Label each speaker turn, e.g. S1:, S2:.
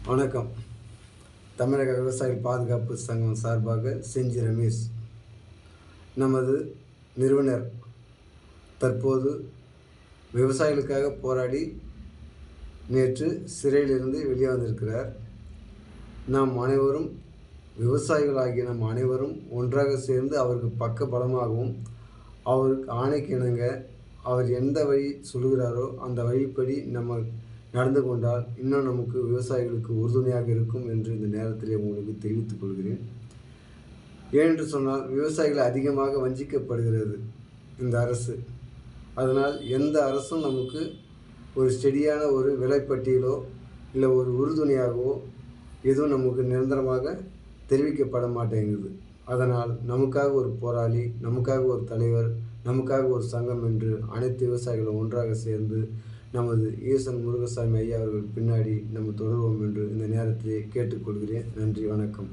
S1: வணக்கம். தமிழக விவசாயிகள் பாதுகாப்பு சங்கம் சார்பாக செஞ்சி ரமேஷ். நமது நிறுவனர் தற்போது விவசாயிகளுக்காக போராடி நேற்று சிறையிலிருந்து வெளியே வந்திருக்கிறார். நாம் அனைவரும் விவசாயிகளாகிய நம் அனைவரும் ஒன்றாக சேர்ந்து அவருக்கு பக்க பலமாகவும் அவருக்கு ஆணைக்கு இணங்க அவர் எந்த வழி சொல்கிறாரோ அந்த வழிப்படி நம்ம நடந்து கொண்டால் இன்னும் நமக்கு விவசாயிகளுக்கு உறுதுணையாக இருக்கும் என்று இந்த நேரத்திலே உங்களுக்கு தெரிவித்துக் கொள்கிறேன். ஏனென்று சொன்னால் விவசாயிகள் அதிகமாக வஞ்சிக்கப்படுகிறது இந்த அரசு. அதனால் எந்த அரசும் நமக்கு ஒரு ஸ்டெடியான ஒரு விலைப்பட்டியலோ இல்லை ஒரு உறுதுணையாகவோ எதுவும் நமக்கு நிரந்தரமாக தெரிவிக்கப்பட மாட்டேங்குது. அதனால் நமக்காக ஒரு போராளி, நமக்காக ஒரு தலைவர், நமக்காக ஒரு சங்கம் என்று அனைத்து விவசாயிகளும் ஒன்றாக சேர்ந்து நமது ஈசன் முருகசாமி ஐயா அவர்கள் பின்னாடி நம்ம தொடர்வோம் என்று இந்த நேரத்திலே கேட்டுக்கொள்கிறேன். நன்றி, வணக்கம்.